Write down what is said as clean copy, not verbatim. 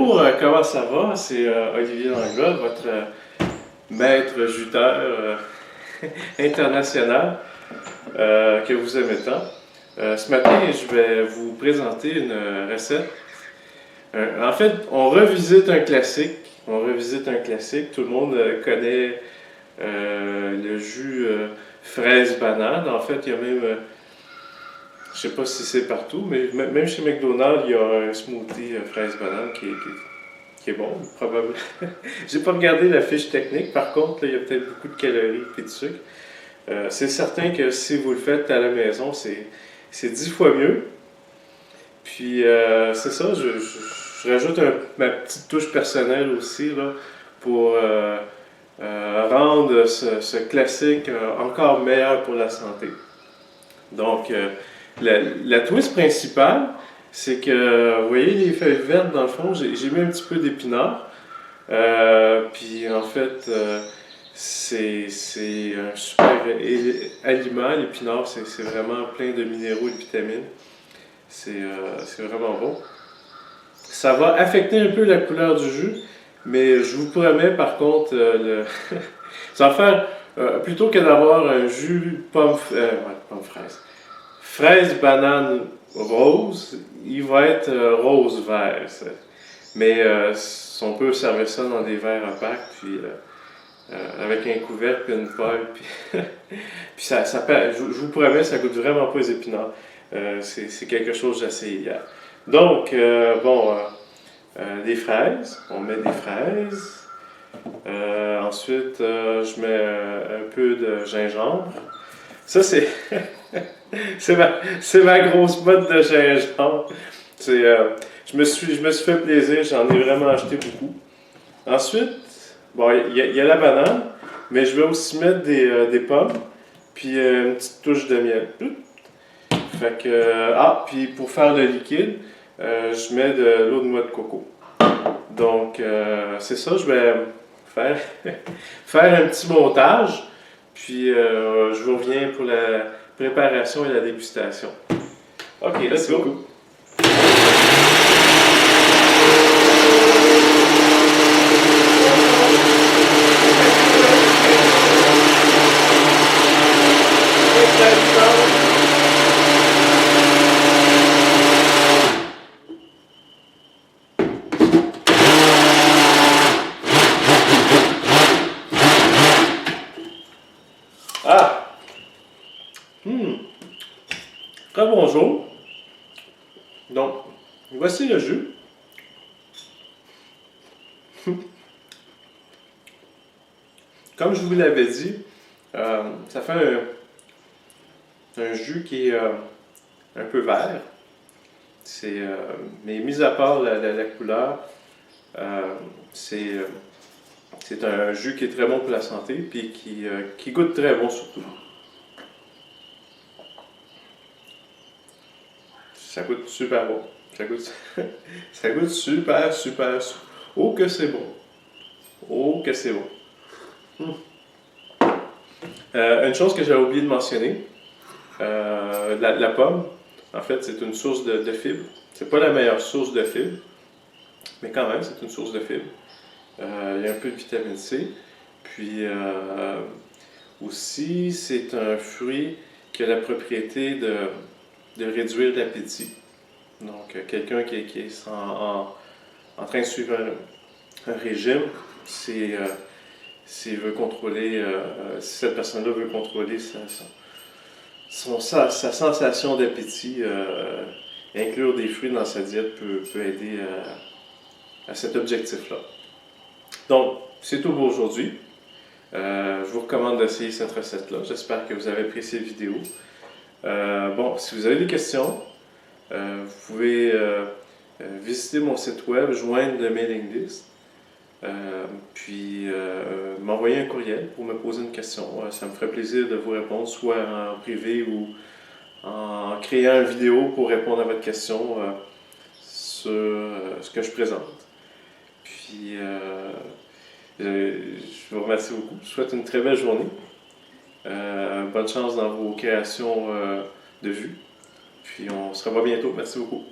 Bonjour, comment ça va? C'est Olivier Langlois, votre maître juteur international que vous aimez tant. Ce matin, je vais vous présenter une recette. En fait, on revisite un classique. On revisite un classique. Tout le monde connaît le jus fraise-banane. En fait, il y a même... je sais pas si c'est partout, mais même chez McDonald's, il y a un smoothie fraise-banane qui est bon, probablement. J'ai pas regardé la fiche technique, par contre, là, il y a peut-être beaucoup de calories et de sucre. C'est certain que si vous le faites à la maison, c'est 10 fois mieux. Puis c'est ça, je rajoute ma petite touche personnelle aussi là, pour rendre ce classique encore meilleur pour la santé. Donc, la twist principale, c'est que, vous voyez les feuilles vertes dans le fond, j'ai mis un petit peu d'épinards. Puis en fait, c'est un super aliment. L'épinard, c'est vraiment plein de minéraux et de vitamines. C'est vraiment bon. Ça va affecter un peu la couleur du jus, mais je vous promets par contre, ça va faire, plutôt que d'avoir un jus pomme fraise, fraise banane rose, il va être rose-vert. Mais on peut servir ça dans des verres opaques, puis avec un couvercle et une poêle. Puis, puis je vous promets, ça goûte vraiment pas les épinards. C'est quelque chose que j'ai essayé hier. Donc, des fraises. On met des fraises. Ensuite, je mets un peu de gingembre. Ça, c'est c'est ma grosse botte de gingembre. Je me suis fait plaisir, j'en ai vraiment acheté beaucoup. Ensuite, bon, il y a la banane, mais je vais aussi mettre des pommes, puis une petite touche de miel. Fait que, puis pour faire le liquide, je mets de l'eau de noix de coco. Donc, c'est ça, je vais faire, faire un petit montage, puis je vous reviens pour la préparation et la dégustation. Ok, let's go! Ah! Très bonjour. Donc, voici le jus. Comme je vous l'avais dit, ça fait un jus qui est un peu vert. Mais mis à part la couleur, c'est un jus qui est très bon pour la santé puis qui goûte très bon surtout. Ça goûte super bon. Ça goûte super. Oh que c'est bon. Oh que c'est bon. Une chose que j'avais oublié de mentionner, la pomme, en fait, c'est une source de fibres. C'est pas la meilleure source de fibres, mais quand même, c'est une source de fibres. Il y a un peu de vitamine C. Puis aussi, c'est un fruit qui a la propriété de réduire l'appétit. Donc, quelqu'un qui est en train de suivre un régime, s'il veut contrôler, si cette personne-là veut contrôler sa sensation d'appétit, inclure des fruits dans sa diète peut aider à cet objectif-là. Donc, c'est tout pour aujourd'hui. Je vous recommande d'essayer cette recette-là. J'espère que vous avez apprécié la vidéo. Si vous avez des questions, vous pouvez visiter mon site web, joindre le mailing list, puis m'envoyer un courriel pour me poser une question. Ça me ferait plaisir de vous répondre, soit en privé ou en créant une vidéo pour répondre à votre question sur ce que je présente. Puis, je vous remercie beaucoup. Je vous souhaite une très belle journée. Bonne chance dans vos créations de vues. Puis on se revoit bientôt. Merci beaucoup.